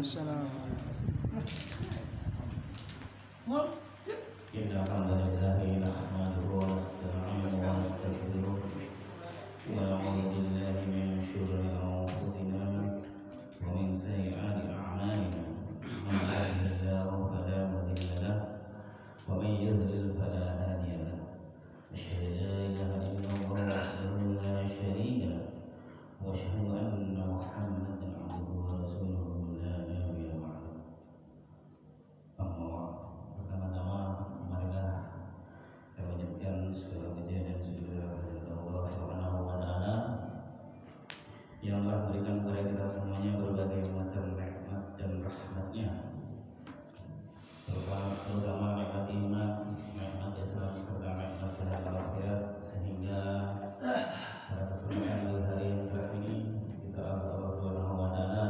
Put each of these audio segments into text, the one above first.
Waalaikumsalam. Inna hamdalillahi nahmaduhu wa nasta'inuhu wa nastaghfiruh wa na'udzu billahi min syururi anfusina wa min sayyi'ati a'malina. Man yahdihillahu fala mudilla lahu wa man yudlil fala hadiya lahu. Asyhadu an la ilaha illallah wahdahu la syarika lahu wa asyhadu anna Muhammadan 'abduhu wa rasuluhu la nabiyya ba'dahu. Pertama-tama marilah saya mengucapkan segala puji dan syukur kepada Allah Subhanahu wa taala yang telah memberikan kepada kita semuanya berbagai macam nikmat dan rahmat-Nya, terutama nikmat iman, nikmat Islam serta nikmat sehat walafiat, sehingga pada kesempatan di hari yang cerah ini kita Allah Subhanahu wa taala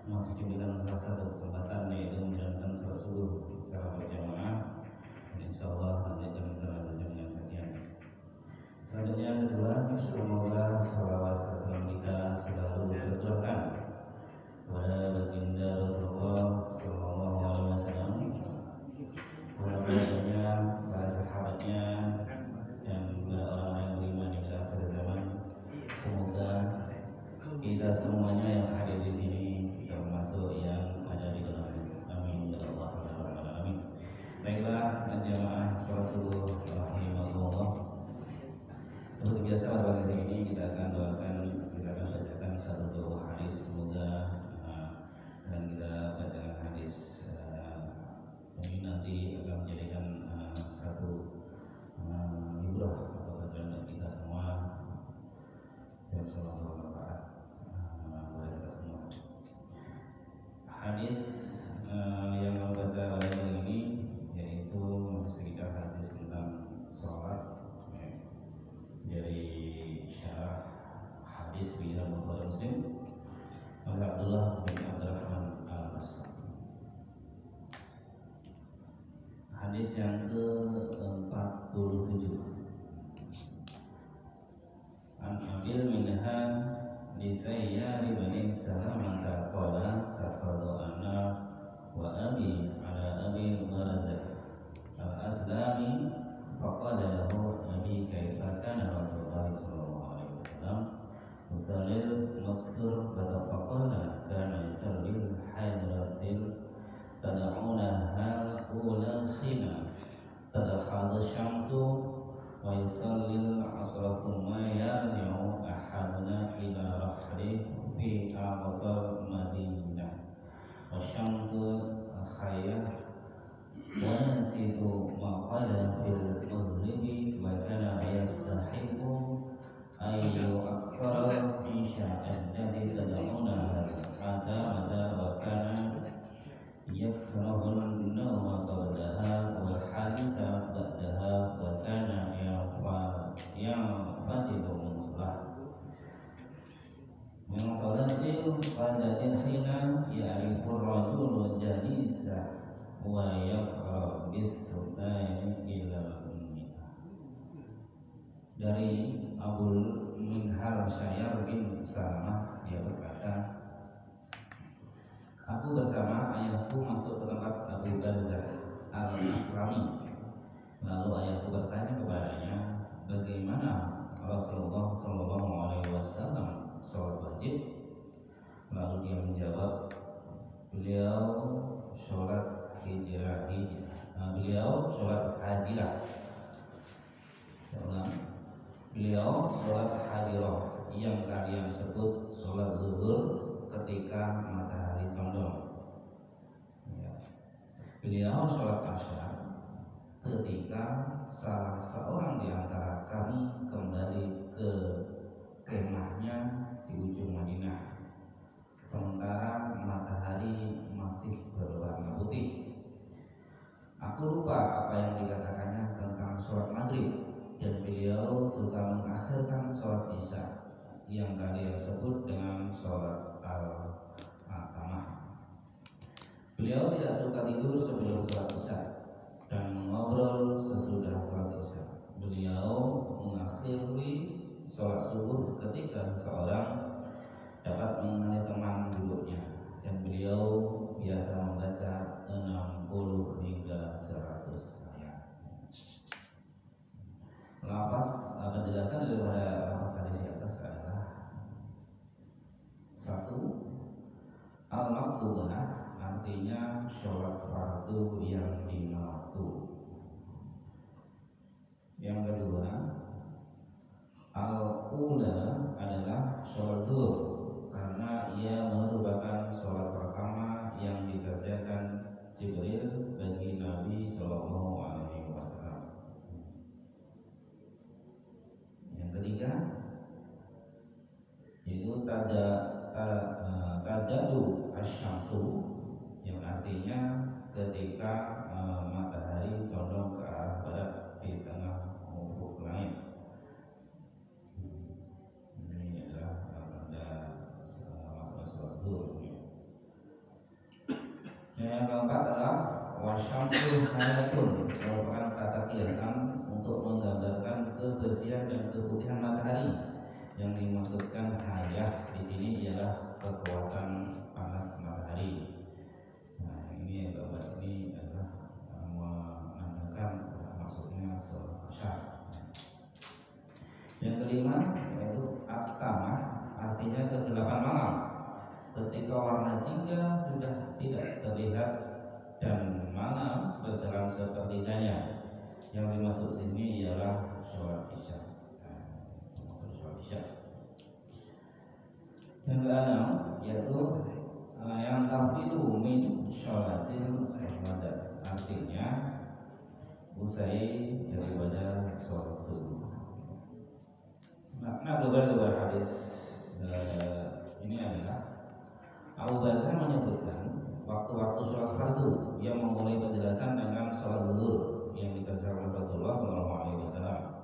masih diberikan salah satu kesempatan, yaitu menjalankan salat subuh secara berjamaah. Insyaallah nanti akan kita lanjutkan dengan kajian. Selanjutnya yang kedua, semoga salawat serta salam kita selalu tercurahkan kepada baginda Rasulullah Sallallahu Alaihi Wasallam, kepada keluarganya, para sahabatnya, dan kepada orang-orang yang beriman di akhir zaman. Semoga kita semuanya yang hadir di sini termasuk yang ada di dalamnya. Amin ya Allah ya Rabbal alamin. Baiklah, jamaah salat subuh rahimakumullah. Seperti biasa pada pagi hari ini kita akan bacakan satu doa hadis, semoga dan kita bacakan hadis ini nanti akan menjadikan satu ibrah atau pelajaran bagi kita semua dan selalu bermanfaat bagi kita semua. Hadis yang kita baca pada hari ini yaitu masih sekitar hadis tentang sholat, dari syarah hadis riwayat Bukhari Muslim oleh Abdullah bin Abdurrahman Al-Basri. Hadis yang ke-47. An Abil Minha li Sayyari bani Salamah qala tafadu anna wa abi ala abi Barzah al-Aslami faqala lahu abi kaifa kana Rasulullah sallallahu alaihi wasallam musallil makthur faqala kana yusallil hadratil tad'unaha ula khina tadkhadu syamsu wa yusallil asra thumma yarji'u ahaduna ila rahli fi aqsar Madinah wa syamsu khayyah wa nasitu ma qala fil maghribi wa kana yastahiqu ayyu akthara isya alladhi tad'una ada wa kana yakrahu an-nawma qablaha wal haditha ba'daha wa kana ya'fadilu min salat min salatil qadatil hina ya'rifu ar-rajulu jalisa wa yaqra bis-sultani ila ummi. Dari Abul Minhal Syayar bin Salamah, dia berkata, aku bersama ayahku masuk ke tempat Abu Barzah Al-Aslami. Lalu ayahku bertanya kepadanya, bagaimana Rasulullah Sallallahu Alaihi Wasallam sholat wajib? Lalu dia menjawab, beliau sholat beliau sholat hajilah. Beliau sholat hadirah yang kalian sebut sholat zuhur ketika matahari condong. Ya. Beliau sholat asar ketika salah seorang di antara kami kembali ke kemahnya di ujung Madinah, sementara matahari masih berwarna putih. Aku lupa apa yang dikatakannya tentang sholat maghrib, dan beliau suka mengakhirkan sholat isya yang kalian sebut dengan sholat al-atamah. Beliau tidak suka tidur sebelum sholat isya dan mengobrol sesudah sholat isya. Beliau mengakhiri sholat subuh ketika seorang dapat mengenali teman duduknya, dan beliau penjelasan daripada lafaz hadis di atas adalah satu, al-maktubah artinya sholat fardu yang lima waktu. Yang kedua, al-ula adalah sholat zuhur karena ia merupakan sholat pertama yang dikerjakan Jibril bagi Nabi Sallallahu Alaihi Wasallam. Yang ketiga, yaitu tadadu asyamsu, yang artinya ketika matahari condong ke arah barat di tengah ufuk langit. Ini adalah tanda masuk sholat zuhur. Yang keempat adalah wasyamsu hayatun, merupakan kata kiasan untuk menggambarkan kebersihan dan keputihan matahari. Yang dimaksudkan hayah di sini ialah kekuatan panas matahari. Nah, ini gambar ini adalah menandakan maksudnya sholat isya. Yang kelima yaitu at-tamah, artinya kegelapan malam. Ketika warna jingga sudah tidak terlihat dan malam berjalan sepertiganya. Yang dimaksud sini ialah sholat isya. Yang keenam yaitu yang tafidu min sholatil ibadat, artinya usai daripada sholat subuh. Makna global hadis ini adalah Abu Bazzah menyebutkan waktu-waktu sholat fardu yang memulai penjelasan dengan sholat zuhur yang dikerjakan oleh Rasulullah SAW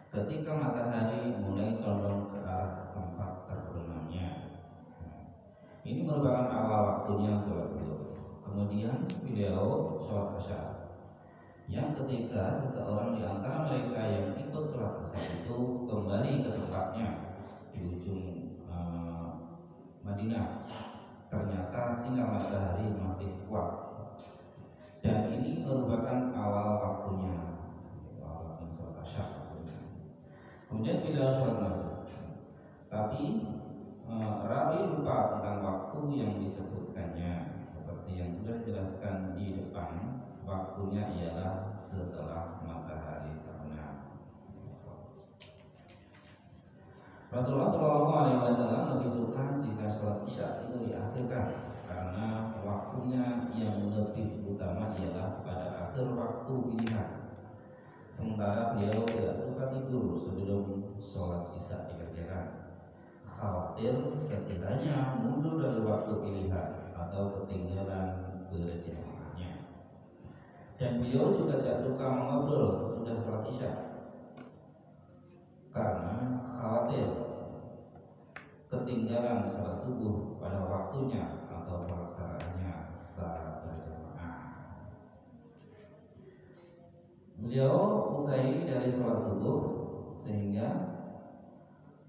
ketika matahari mulai condong ke arah tempat terbenamnya. Ini merupakan awal waktunya sholat zuhur. Kemudian beliau sholat isya. Yang ketiga, seseorang di antara mereka yang ikut sholat isya itu kembali ke tempatnya di ujung Madinah. Ternyata sinar matahari masih kuat, dan ini merupakan awal waktunya sholat isya. Kemudian beliau sholat maghrib, tapi rawi lupa tentang waktu yang disebutkannya. Seperti yang sudah dijelaskan di depan, waktunya ialah setelah matahari terbenam. Rasulullah SAW lebih suka jika sholat isya itu diakhirkan karena waktunya yang lebih utama ialah pada akhir waktu pilihan. Sementara beliau tidak suka tidur sebelum sholat isya dikerjakan, khawatir sekiranya mundur dari waktu pilihan atau ketinggalan berjamaahnya. Dan beliau juga tidak suka mengobrol sesudah sholat isya karena khawatir ketinggalan sholat subuh pada waktunya atau pelaksanaannya secara berjamaah. Beliau usai dari sholat subuh sehingga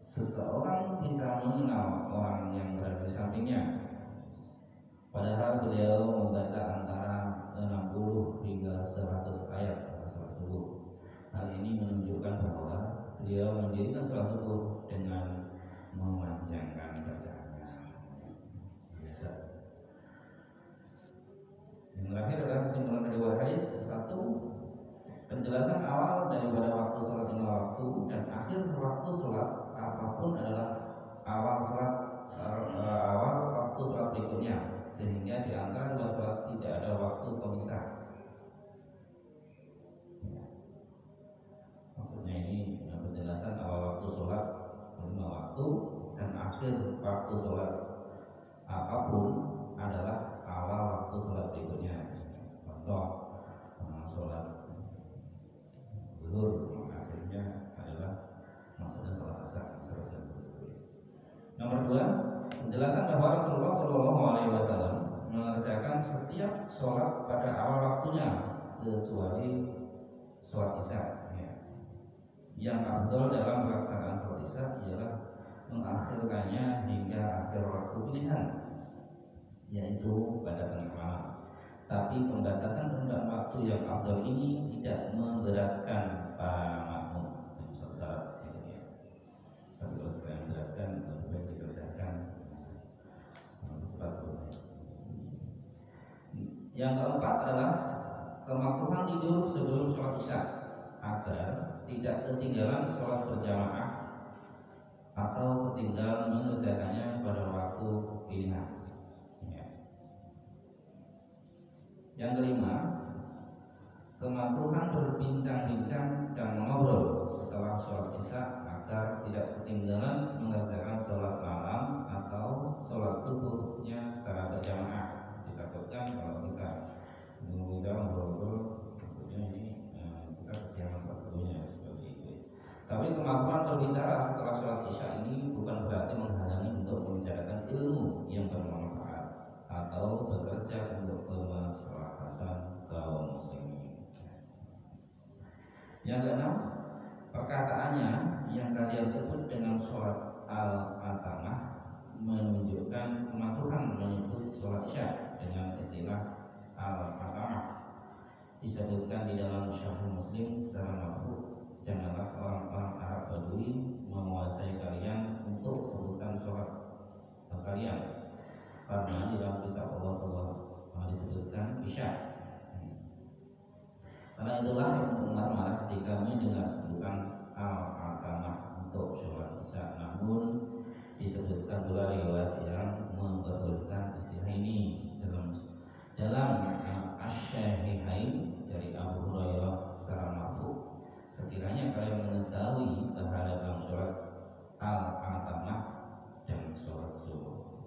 seseorang bisa mengenal orang yang berada di sampingnya. Padahal beliau membaca antara 60 hingga 100 ayat pada sholat subuh. Hal ini menunjukkan bahwa beliau mendirikan sholat subuh dengan memanjangkan bacaannya. Biasa. Yang terakhir adalah kesimpulan dari hadis. Satu, penjelasan awal daripada waktu sholat lima waktu dan akhir waktu sholat apapun adalah awal waktu sholat berikutnya, sehingga di antara dua sholat tidak ada waktu pemisah. Maksudnya ini penjelasan awal waktu sholat lima waktu dan akhir waktu sholat apapun adalah awal waktu sholat berikutnya. Contoh sholat zuhur akhirnya adalah maksudnya sholat asar. Nomor dua, penjelasan bahwa Rasulullah SAW mengerjakan setiap sholat pada awal waktunya kecuali sholat isya. Yang afdal dalam pelaksanaan sholat isya ialah mengakhirkannya hingga akhir waktu pilihan, yaitu pada tengah malam. Tapi pembatasan rendah waktu yang afdal ini tidak memberatkan para makmum. Yang keempat adalah kemakruhan tidur sebelum sholat isya agar tidak ketinggalan sholat berjamaah atau ketinggalan mengerjakannya pada waktu pilihan. Ya. Yang kelima, kemakruhan berbincang-bincang dan mengobrol setelah sholat isya agar tidak ketinggalan mengerjakan sholat malam atau sholat subuhnya secara berjamaah. Ditakutkan kalau kita ngobrol, maksudnya ini kita kesiangan pas sebelumnya seperti itu. Tapi kemakruhan berbicara setelah sholat isya ini bukan berarti menghalangi untuk membicarakan ilmu yang bermanfaat atau bekerja untuk kemaslahatan kaum muslimin. Yang keenam, perkataannya yang kalian sebut dengan sholat al-atamah menunjukkan kemakruhan menyebut sholat isya dengan istilah al-atamah. Disebutkan di dalam Syarh Muslim secara marfu, janganlah orang-orang Arab Badui menguasai kalian untuk sebutan sholat kalian, karena di dalam kitab Allah disebutkan isya. Karena itulah Ibnu Umar marah jika mendengar sebutan al-atamah untuk sholat isya, namun disebutkan pula riwayat yang memperbolehkan istilah ini dalam Asy-Syahihain dari Abu Hurairah secara marfu, sekiranya kalian mengetahui bahaya dalam sholat al-atamah dan sholat subuh.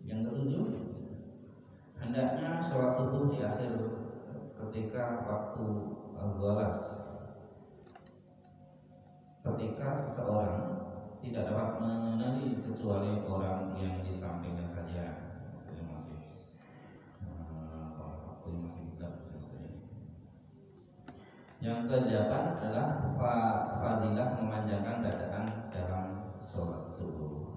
Yang ketujuh, hendaknya sholat subuh di akhir ketika waktu al-ghalas, ketika seseorang tidak dapat mengenali kecuali orang yang di sampingnya saja. Yang kedelapan adalah fadilah memanjangkan bacaan dalam sholat subuh.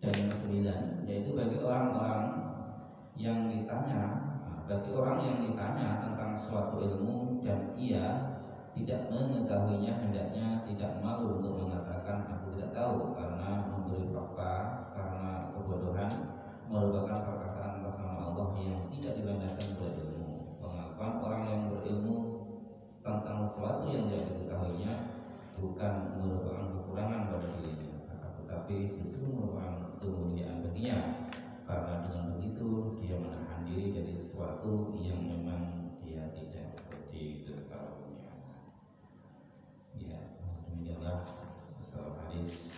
Dan yang kesembilan, yaitu bagi orang yang ditanya tentang suatu ilmu dan ia tidak mengetahuinya, hendaknya tidak malu untuk mengatakan aku tidak tahu, karena memberi fakta karena kebodohan merupakan perkataan atas nama Allah yang tidak dilandaskan pada ilmu. Pengakuan orang yang berilmu tentang sesuatu yang tidak diketahuinya bukan merupakan kekurangan pada dirinya, tetapi justru merupakan kemuliaan baginya, karena dengan begitu dia menahan diri dari sesuatu yang memang dia tidak diketahuinya. Ya, demikianlah masalah hadis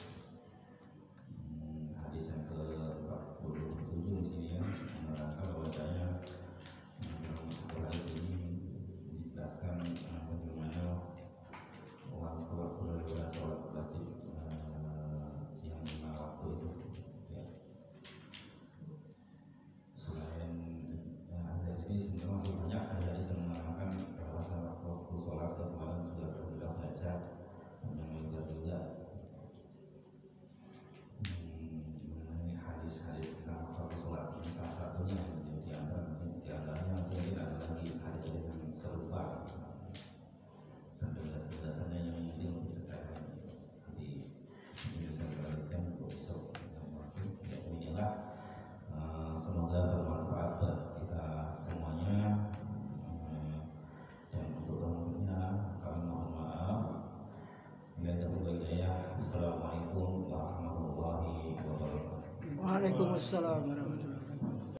yang ke-47 di sini ya, menerangkan bahwasanya dalam hadis ini dijelaskan bagaimana waktu dari sholat wajib yang 5 waktu itu. Ya. Selain hadis ini sebenarnya masih banyak hadis yang menerangkan bahwa waktu sholat kemarin sudah belajar yang juga mengenai hadis-hadis tentang waktu sholat ini salah satunya di antaranya mungkin ada lagi hadis yang serupa dan penjelasannya yang mungkin lebih dekat lagi. Jadi ini saya berikan untuk besok waktu. Ya, demikianlah. Semoga bermanfaat buat kita semuanya. Dan untuk berikutnya kami mohon maaf. Assalamualaikum warahmatullahi wabarakatuh. Waalaikumsalam warahmatullahi wabarakatuh.